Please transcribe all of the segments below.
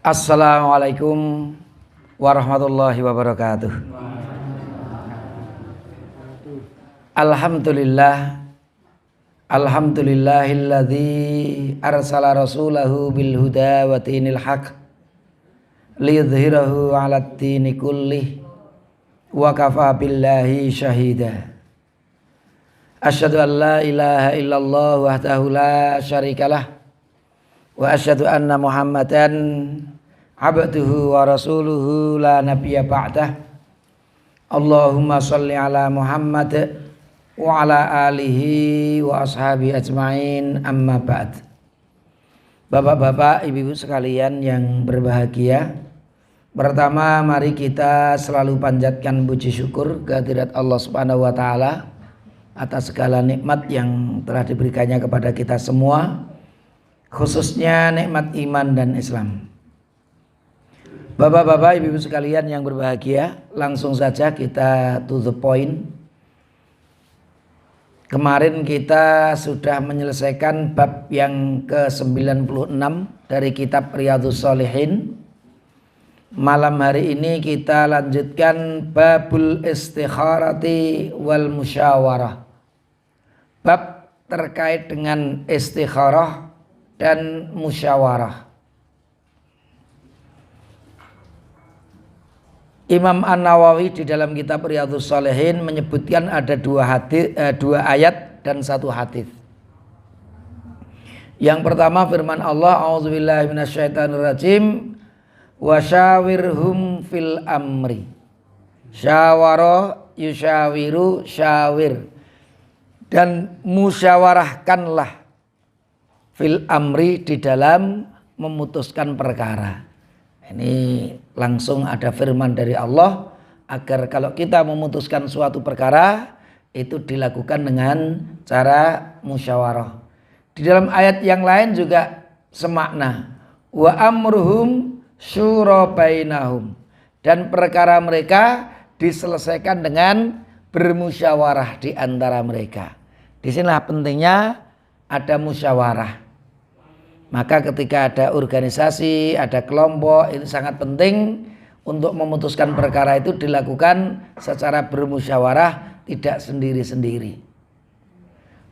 Assalamualaikum warahmatullahi wabarakatuh. Alhamdulillahilladzi arsala rasulahu bil huda wa dinil haq liyudhhirahu 'alad dini kullih wa kafaa billahi syahida. Asyhadu an la ilaha illallah wahdahu la syarikalah wa asyhadu anna Muhammadan abduhu wa rasuluhu la nabiyya ba'dah. Allahumma sholli ala Muhammad wa ala alihi wa ashabi ajmain, amma ba'd. Bapak-bapak, ibu-ibu sekalian yang berbahagia, pertama mari kita selalu panjatkan puji syukur kehadirat Allah Subhanahu wa taala atas segala nikmat yang telah diberikannya kepada kita semua, khususnya nikmat iman dan Islam. Bapak-bapak, ibu-ibu sekalian yang berbahagia, langsung saja kita to the point. Kemarin kita sudah menyelesaikan bab yang ke-96 dari kitab Riyadhus Shalihin. Malam hari ini kita lanjutkan babul istikharati wal musyawarah. Bab terkait dengan istikharah dan musyawarah. Imam An-Nawawi di dalam kitab Riyadhus Shalihin menyebutkan ada dua ayat dan satu hadis. Yang pertama firman Allah, a'udzubillahi minasyaitonirrajim, wa syawirhum fil amri. Syawara yusyawiru syawir, dan musyawarahkanlah fil amri, di dalam memutuskan perkara. Ini langsung ada firman dari Allah agar kalau kita memutuskan suatu perkara itu dilakukan dengan cara musyawarah. Di dalam ayat yang lain juga semakna, wa amruhum syura bainahum, dan perkara mereka diselesaikan dengan bermusyawarah di antara mereka. Di sinilah pentingnya ada musyawarah. Maka ketika ada organisasi, ada kelompok, itu sangat penting untuk memutuskan perkara itu dilakukan secara bermusyawarah, tidak sendiri-sendiri.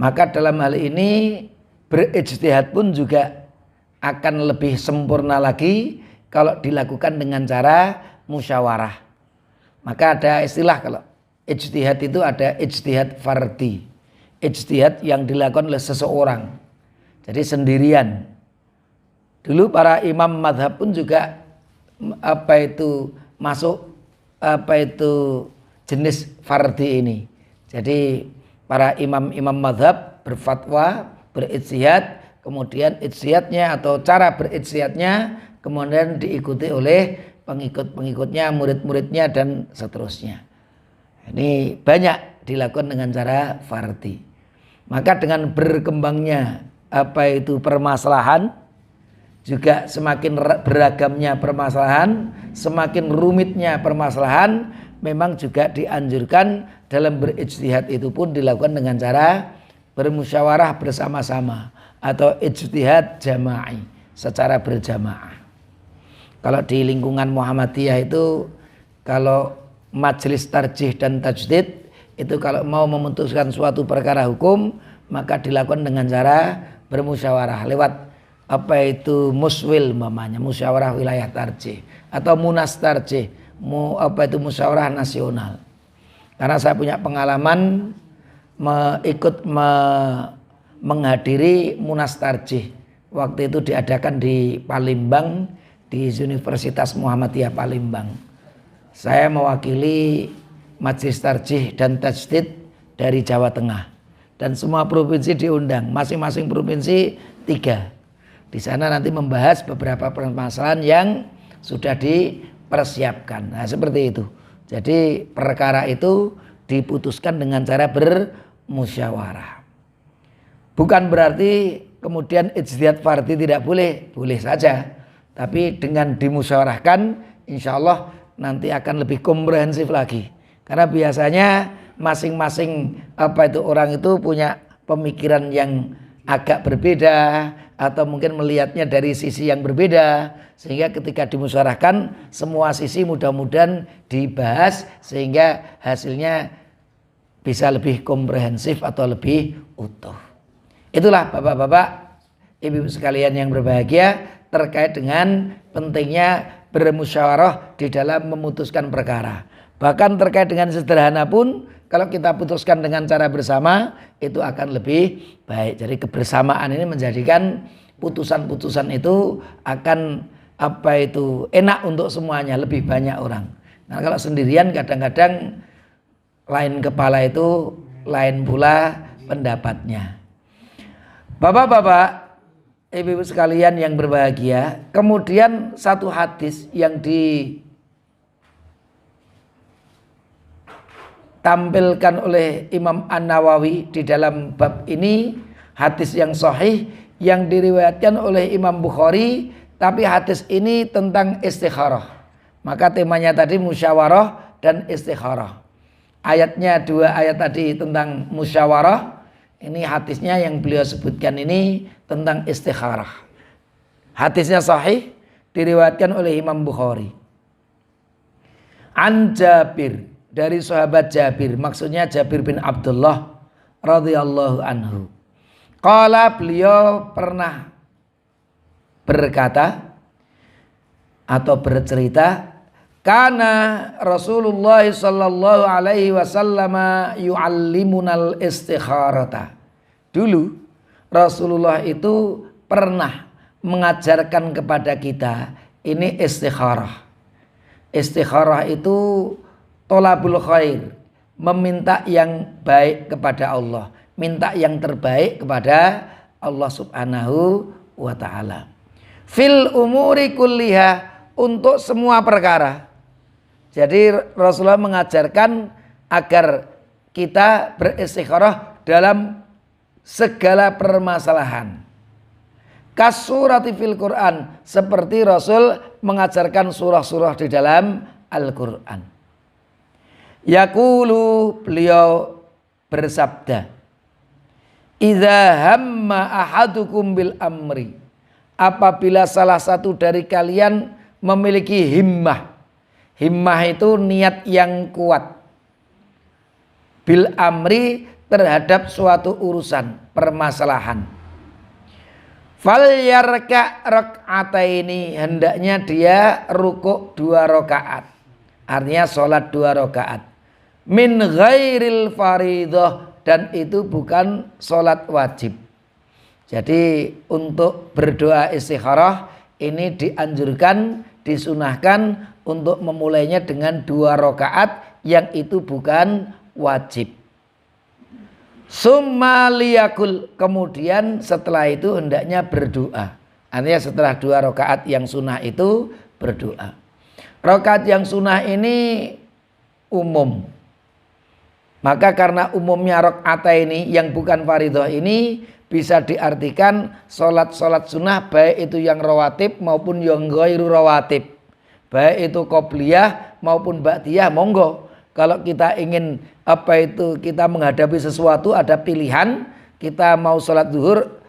Maka dalam hal ini berijtihad pun juga akan lebih sempurna lagi kalau dilakukan dengan cara musyawarah. Maka ada istilah, kalau ijtihad itu ada ijtihad fardhi, ijtihad yang dilakukan oleh seseorang, jadi sendirian. Dulu para imam madhab pun juga masuk jenis fardhi ini. Jadi para imam madhab berfatwa, berijtihad, kemudian ijtihadnya atau cara berijtihadnya kemudian diikuti oleh pengikut-pengikutnya, murid-muridnya, dan seterusnya. Ini banyak dilakukan dengan cara fardhi. Maka dengan berkembangnya permasalahan, juga semakin beragamnya permasalahan, semakin rumitnya permasalahan, memang juga dianjurkan dalam berijtihad itu pun dilakukan dengan cara bermusyawarah bersama-sama atau ijtihad jama'i, secara berjamaah. Kalau di lingkungan Muhammadiyah itu, kalau majelis tarjih dan tajdid itu kalau mau memutuskan suatu perkara hukum, maka dilakukan dengan cara bermusyawarah lewat muswil, mamanya musyawarah wilayah tarjih, atau munas tarjih, musyawarah nasional. Karena saya punya pengalaman menghadiri munas tarjih. Waktu itu diadakan di Palembang, di Universitas Muhammadiyah Palembang. Saya mewakili majelis tarjih dan tajdid dari Jawa Tengah, dan semua provinsi diundang, masing-masing provinsi 3. Di sana nanti membahas beberapa permasalahan yang sudah dipersiapkan. Nah, seperti itu. Jadi perkara itu diputuskan dengan cara bermusyawarah. Bukan berarti kemudian ijtihad fardhi tidak boleh, boleh saja. Tapi dengan dimusyawarahkan, insya Allah nanti akan lebih komprehensif lagi. Karena biasanya masing-masing orang itu punya pemikiran yang agak berbeda atau mungkin melihatnya dari sisi yang berbeda, sehingga ketika dimusyawarahkan semua sisi mudah-mudahan dibahas sehingga hasilnya bisa lebih komprehensif atau lebih utuh. Itulah bapak-bapak, ibu-ibu sekalian yang berbahagia terkait dengan pentingnya bermusyawarah di dalam memutuskan perkara. Bahkan terkait dengan sederhana pun kalau kita putuskan dengan cara bersama itu akan lebih baik. Jadi kebersamaan ini menjadikan putusan-putusan itu akan enak untuk semuanya, lebih banyak orang. Nah kalau sendirian kadang-kadang lain kepala itu lain pula pendapatnya. Bapak-bapak, ibu-ibu sekalian yang berbahagia, kemudian satu hadis yang ditampilkan oleh Imam An-Nawawi di dalam bab ini, hadis yang sahih yang diriwayatkan oleh Imam Bukhari, tapi hadis ini tentang istikharah. Maka temanya tadi musyawarah dan istikharah. Ayatnya dua ayat tadi tentang musyawarah. Ini hadisnya yang beliau sebutkan ini tentang istikharah. Hadisnya sahih diriwayatkan oleh Imam Bukhari. An Jabir, dari sahabat Jabir, maksudnya Jabir bin Abdullah radhiyallahu anhu. Qala, beliau pernah berkata atau bercerita, karena Rasulullah sallallahu alaihi wasallam yu'allimunal istikharata. Dulu Rasulullah itu pernah mengajarkan kepada kita ini istikharah. Istikharah itu tolabul khair, meminta yang baik kepada Allah, minta yang terbaik kepada Allah Subhanahu wa taala. Fil umuri kulliha, untuk semua perkara. Jadi Rasulullah mengajarkan agar kita beristikharah dalam segala permasalahan. Kasurati fil Quran, seperti Rasul mengajarkan surah-surah di dalam Al-Quran. Yaqulu, beliau bersabda, idza hamma ahadukum bil amri, apabila salah satu dari kalian memiliki himmah. Himmah itu niat yang kuat. Bil amri, terhadap suatu urusan, permasalahan. Fal yarka rak'ataini, hendaknya dia rukuk 2 rakaat. Artinya sholat 2 rakaat. Min ghairil faridah, dan itu bukan sholat wajib. Jadi untuk berdoa istikharah ini dianjurkan, disunahkan untuk memulainya dengan 2 rakaat yang itu bukan wajib. Summa liyakul, kemudian setelah itu hendaknya berdoa. Artinya setelah 2 rakaat yang sunnah itu berdoa. Rakaat yang sunnah ini umum. Maka karena umumnya rakaat ini yang bukan fardhu ini bisa diartikan sholat-sholat sunnah, baik itu yang rawatib maupun yang ghairu rawatib, baik itu qobliyah maupun ba'diyah, monggo. Kalau kita ingin kita menghadapi sesuatu, ada pilihan, kita mau sholat zuhur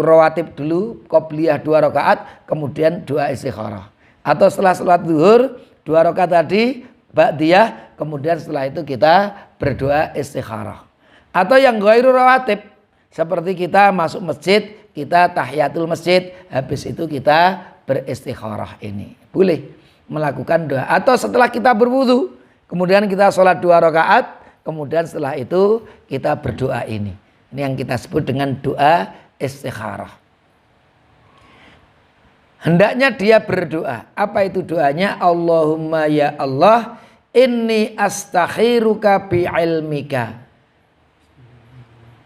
rawatib dulu, qobliyah 2 rakaat, kemudian doa istikharah. Atau setelah sholat zuhur 2 rakaat tadi ba'diyah, kemudian setelah itu kita berdoa istikharah. Atau yang ghairu rawatib, seperti kita masuk masjid, kita tahiyatul masjid, habis itu kita beristikharah ini. Boleh melakukan doa. Atau setelah kita berwudu, kemudian kita sholat 2 rakaat, kemudian setelah itu kita berdoa ini. Ini yang kita sebut dengan doa istikharah. Hendaknya dia berdoa. Apa itu doanya? Allahumma ya Allah, inni astakhiruka bi'ilmika.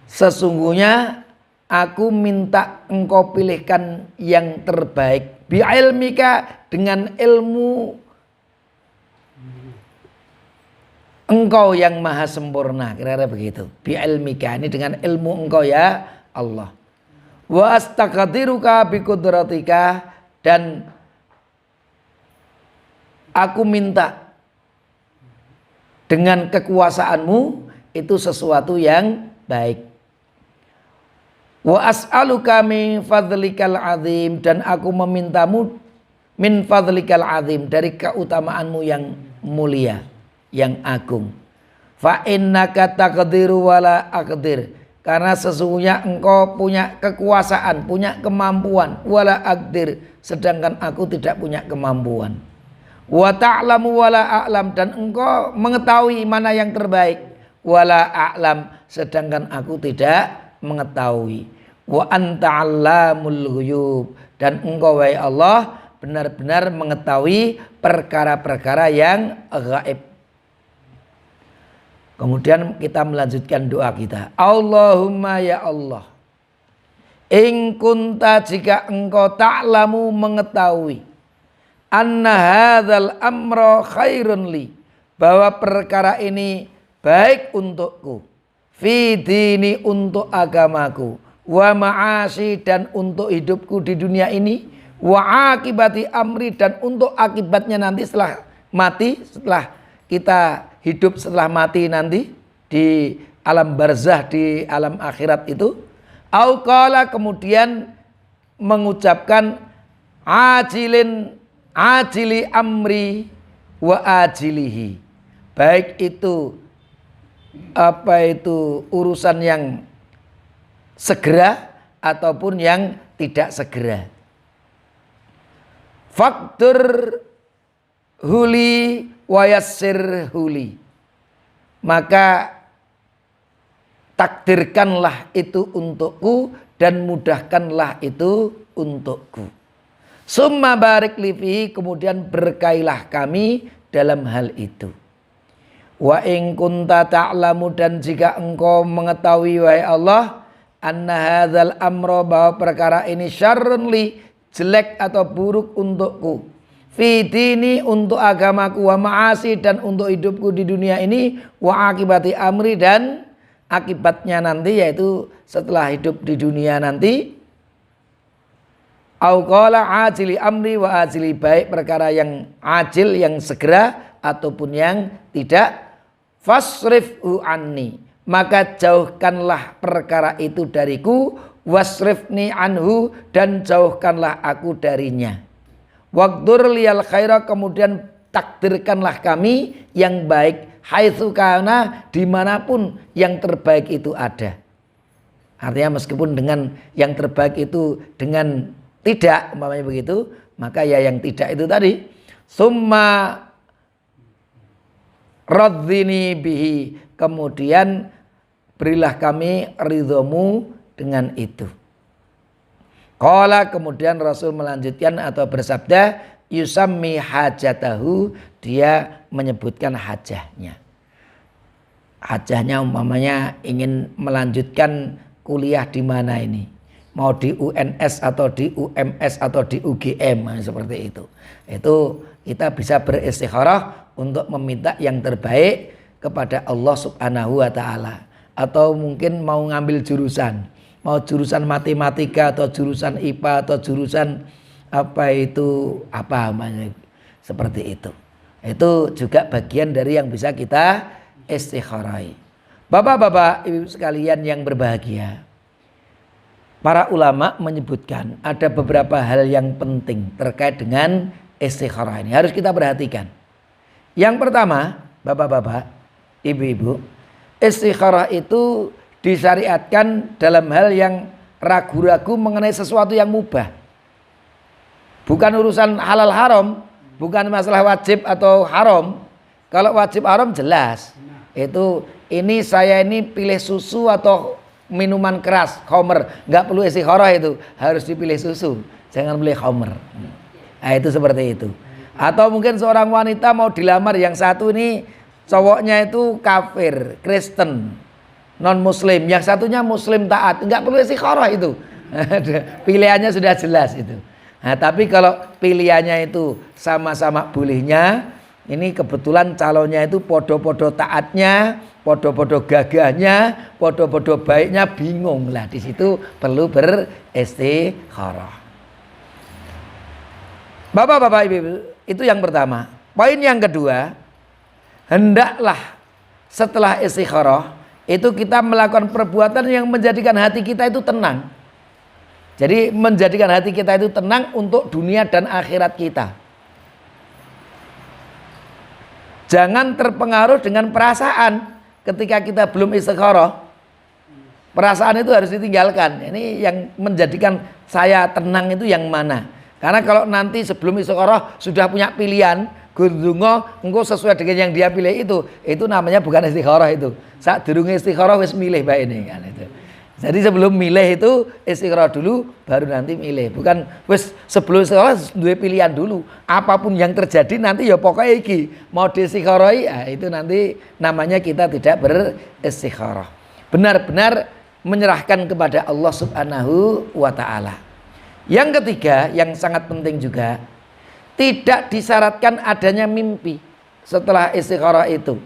Sesungguhnya aku minta engkau pilihkan yang terbaik. Bi'ilmika, dengan ilmu engkau yang maha sempurna. Kira-kira begitu. Bi'ilmika, ini dengan ilmu engkau ya Allah. Wa astaqdiruka biqudratika, dan aku minta dengan kekuasaanmu itu sesuatu yang baik. Wa as'aluka min fadlikal azim, dan aku memintamu min fadlikal azim, dari keutamaanmu yang mulia, yang agung. Fa innaka taqdiru wala aqdir, karena sesungguhnya engkau punya kekuasaan, punya kemampuan, wala aqdir, sedangkan aku tidak punya kemampuan. Wa ta'lamu wala a'lam, dan engkau mengetahui mana yang terbaik, wala a'lam, sedangkan aku tidak mengetahui. Wa anta 'allamul ghuyub, dan engkau wahai Allah benar-benar mengetahui perkara-perkara yang gaib. Kemudian kita melanjutkan doa kita. Allahumma ya Allah, in kunta, jika engkau ta'lamu mengetahui, anna hadzal amra khairun li, bahwa perkara ini baik untukku, fi dini, untuk agamaku, wa ma'asi, dan untuk hidupku di dunia ini, wa akibati amri, dan untuk akibatnya nanti setelah mati, setelah kita hidup setelah mati nanti di alam barzah, di alam akhirat itu. Au qala, kemudian mengucapkan ajili amri wa ajilihi, baik itu urusan yang segera ataupun yang tidak segera. Faktur huli wa yassir huli, maka takdirkanlah itu untukku dan mudahkanlah itu untukku. Summa barik li fihi, kemudian berkailah kami dalam hal itu. Wa in kunta ta'lamu, dan jika engkau mengetahui wahai Allah, anna hadzal amra, bahwa perkara ini syarrun li, jelek atau buruk untukku, fi dini, untuk agamaku, wa ma'asi, dan untuk hidupku di dunia ini, wa akibati amri, dan akibatnya nanti yaitu setelah hidup di dunia nanti. Au qala ajili amri wa ajili, baik perkara yang ajil, yang segera ataupun yang tidak. Fasrifhu anni, maka jauhkanlah perkara itu dariku. Wasrifni anhu, dan jauhkanlah aku darinya. Waqdur liyal khaira, kemudian takdirkanlah kami yang baik. Haitsu kana, dimanapun yang terbaik itu ada. Artinya meskipun dengan yang terbaik itu dengan tidak, umpamanya begitu, maka ya yang tidak itu tadi. Summa radzini bihi, kemudian berilah kami ridhomu dengan itu. Qala, kemudian Rasul melanjutkan atau bersabda, yusammi hajatahu, dia menyebutkan hajahnya. Hajahnya umpamanya ingin melanjutkan kuliah di mana ini, mau di UNS atau di UMS atau di UGM, seperti itu. Itu kita bisa beristikharah untuk meminta yang terbaik kepada Allah Subhanahu wa taala. Atau mungkin mau ngambil jurusan, mau jurusan matematika atau jurusan IPA atau jurusan apa namanya, seperti itu. Itu juga bagian dari yang bisa kita istikharai. Bapak-bapak, ibu sekalian yang berbahagia, para ulama menyebutkan ada beberapa hal yang penting terkait dengan istikharah ini, harus kita perhatikan. Yang pertama, bapak-bapak, ibu-ibu, istikharah itu disyariatkan dalam hal yang ragu-ragu mengenai sesuatu yang mubah. Bukan urusan halal haram, bukan masalah wajib atau haram. Kalau wajib haram jelas. Ini saya ini pilih susu atau minuman keras, khamr, nggak perlu istikharah, itu harus dipilih susu, jangan pilih khamr. Nah, itu seperti itu. Atau mungkin seorang wanita mau dilamar, yang satu ini cowoknya itu kafir, Kristen, non muslim, yang satunya muslim taat, nggak perlu istikharah itu. Pilihannya sudah jelas itu. Nah, tapi kalau pilihannya itu sama-sama bolehnya, ini kebetulan calonnya itu podo-podo taatnya, podo-podo gagahnya, podo-podo baiknya, bingung lah, di situ perlu beristikharah. Bapak-bapak, ibu, itu yang pertama. Poin yang kedua, hendaklah setelah istikharah itu kita melakukan perbuatan yang menjadikan hati kita itu tenang. Jadi menjadikan hati kita itu tenang untuk dunia dan akhirat kita. Jangan terpengaruh dengan perasaan ketika kita belum istikharah. Perasaan itu harus ditinggalkan. Ini yang menjadikan saya tenang itu yang mana? Karena kalau nanti sebelum istikharah sudah punya pilihan, gundungo engko sesuai dengan yang dia pilih itu namanya bukan istikharah itu. Saat durunge istikharah wis milih bae ini kan itu. Jadi sebelum milih itu istikharah dulu baru nanti milih. Bukan wis sebelum istikharah duwe pilihan dulu. Apapun yang terjadi nanti ya pokoknya iki mau diistikharah ya itu nanti namanya kita tidak beristikharah. Benar-benar menyerahkan kepada Allah Subhanahu wa taala. Yang ketiga yang sangat penting juga, tidak disyaratkan adanya mimpi setelah istikharah itu.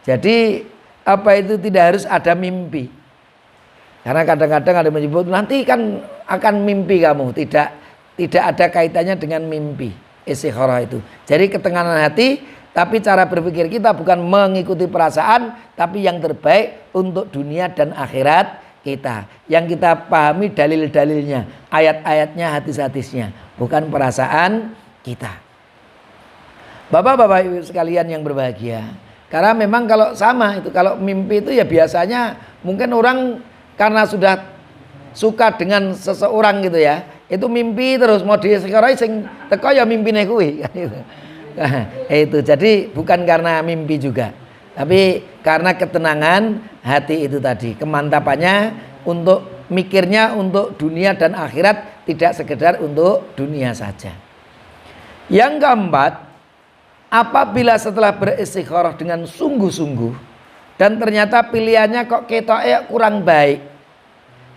Jadi apa itu tidak harus ada mimpi. Karena kadang-kadang ada menyebut nanti kan akan mimpi kamu, tidak ada kaitannya dengan mimpi istikharah itu. Jadi ketenangan hati, tapi cara berpikir kita bukan mengikuti perasaan, tapi yang terbaik untuk dunia dan akhirat kita. Yang kita pahami dalil-dalilnya, ayat-ayatnya, hadis-hadisnya, bukan perasaan kita. Bapak-bapak ibu sekalian yang berbahagia, karena memang kalau sama itu, kalau mimpi itu ya biasanya mungkin orang karena sudah suka dengan seseorang gitu ya, itu mimpi terus mau diistikharah sing teko ya mimpine kuwi kan itu. Nah, itu jadi bukan karena mimpi juga, tapi karena ketenangan hati itu tadi, kemantapannya untuk mikirnya untuk dunia dan akhirat, tidak sekedar untuk dunia saja. Yang keempat, apabila setelah beristikharah dengan sungguh-sungguh dan ternyata pilihannya kok ketoknya kurang baik,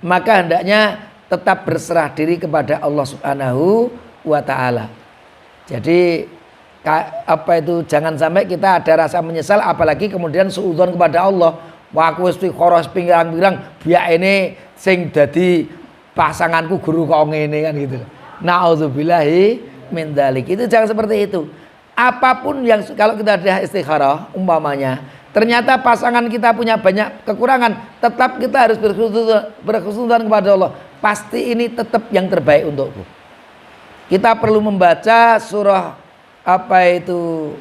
maka hendaknya tetap berserah diri kepada Allah Subhanahu wa taala. Jadi apa itu, jangan sampai kita ada rasa menyesal, apalagi kemudian suudzon kepada Allah. Wah aku istikharah pirang-pirang biak ini sing dadi pasanganku guru kok ngene kan gitu. Nauzubillahi min dzalik. Itu jangan seperti itu. Apapun yang kalau kita ada istikharah umpamanya ternyata pasangan kita punya banyak kekurangan, tetap kita harus berkhusnudzon kepada Allah. Pasti ini tetap yang terbaik untukku. Kita perlu membaca surah apa itu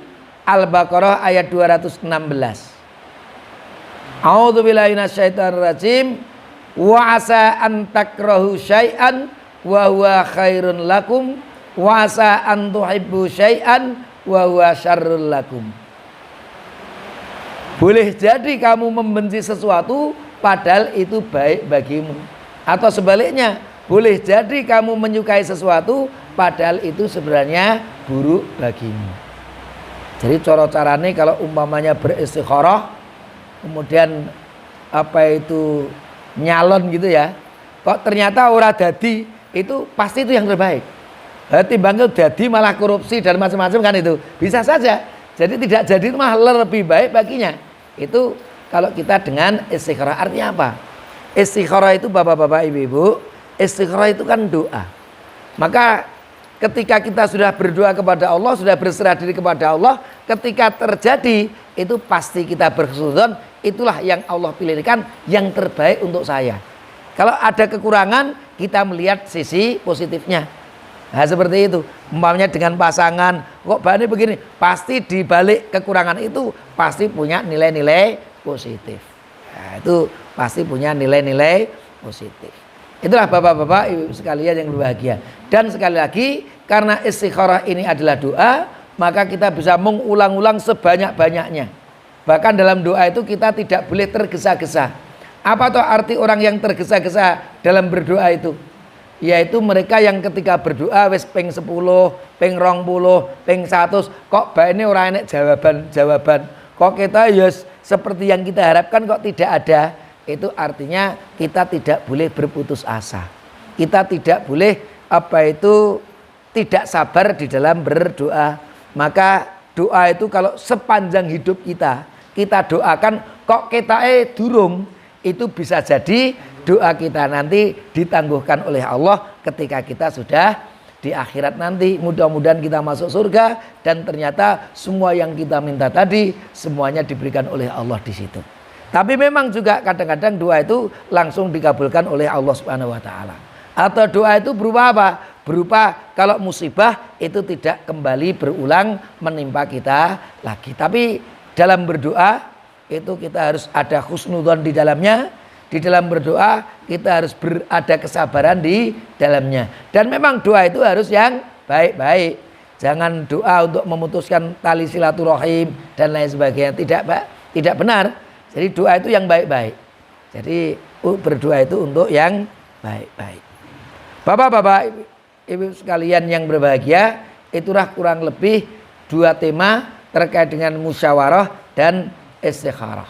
Al-Baqarah ayat 216. A'udzubillahi minasyaitonirrajim. Wa asa an takrahu syai'an wa huwa khairun lakum wa asa an tuhibbu syai'an wa huwa syarrul lakum. Boleh jadi kamu membenci sesuatu padahal itu baik bagimu. Atau sebaliknya, boleh jadi kamu menyukai sesuatu padahal itu sebenarnya buruk bagimu. Jadi cara-caranya kalau umpamanya beristikharah, kemudian apa itu nyalon gitu ya, kok ternyata ora dadi, itu pasti itu yang terbaik. Timbangnya dadi malah korupsi dan macam-macam kan itu. Bisa saja. Jadi tidak jadi itu malah lebih baik baginya. Itu kalau kita dengan istikharah. Artinya apa? Istikharah itu bapak-bapak ibu-ibu, istikharah itu kan doa. Maka ketika kita sudah berdoa kepada Allah, sudah berserah diri kepada Allah, ketika terjadi itu pasti kita berkhusnudzon, itulah yang Allah pilihkan yang terbaik untuk saya. Kalau ada kekurangan, kita melihat sisi positifnya. Nah seperti itu. Umpamanya dengan pasangan, kok bahannya begini, pasti di balik kekurangan itu pasti punya nilai-nilai positif. Nah, itu pasti punya nilai-nilai positif. Itulah bapak-bapak ibu sekalian yang berbahagia. Dan sekali lagi, karena istikharah ini adalah doa, maka kita bisa mengulang-ulang sebanyak-banyaknya. Bahkan dalam doa itu kita tidak boleh tergesa-gesa. Apa tuh arti orang yang tergesa-gesa dalam berdoa itu? Yaitu mereka yang ketika berdoa wis ping 10, ping 20, ping 100, kok bae ini ora enek jawaban. Kok kita yes, seperti yang kita harapkan kok tidak ada. Itu artinya kita tidak boleh berputus asa. Kita tidak boleh apa itu tidak sabar di dalam berdoa. Maka doa itu kalau sepanjang hidup kita doakan kok kita durung, itu bisa jadi doa kita nanti ditangguhkan oleh Allah ketika kita sudah di akhirat nanti. Mudah-mudahan kita masuk surga dan ternyata semua yang kita minta tadi semuanya diberikan oleh Allah di situ. Tapi memang juga kadang-kadang doa itu langsung dikabulkan oleh Allah Subhanahu wa taala. Atau doa itu berupa apa? Berupa kalau musibah itu tidak kembali berulang menimpa kita lagi. Tapi dalam berdoa itu kita harus ada husnudzon di dalamnya. Di dalam berdoa kita harus ada kesabaran di dalamnya. Dan memang doa itu harus yang baik-baik. Jangan doa untuk memutuskan tali silaturahim dan lain sebagainya. Tidak benar. Jadi doa itu yang baik-baik. Jadi berdoa itu untuk yang baik-baik. Bapak-bapak, ibu sekalian yang berbahagia, itulah kurang lebih 2 tema terkait dengan musyawarah dan istikharah.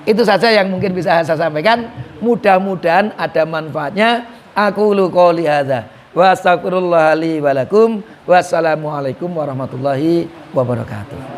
Itu saja yang mungkin bisa saya sampaikan. Mudah-mudahan ada manfaatnya. Aqulu qouli hadza wa astaghfirullah li wa lakum. Wassalamualaikum warahmatullahi wabarakatuh.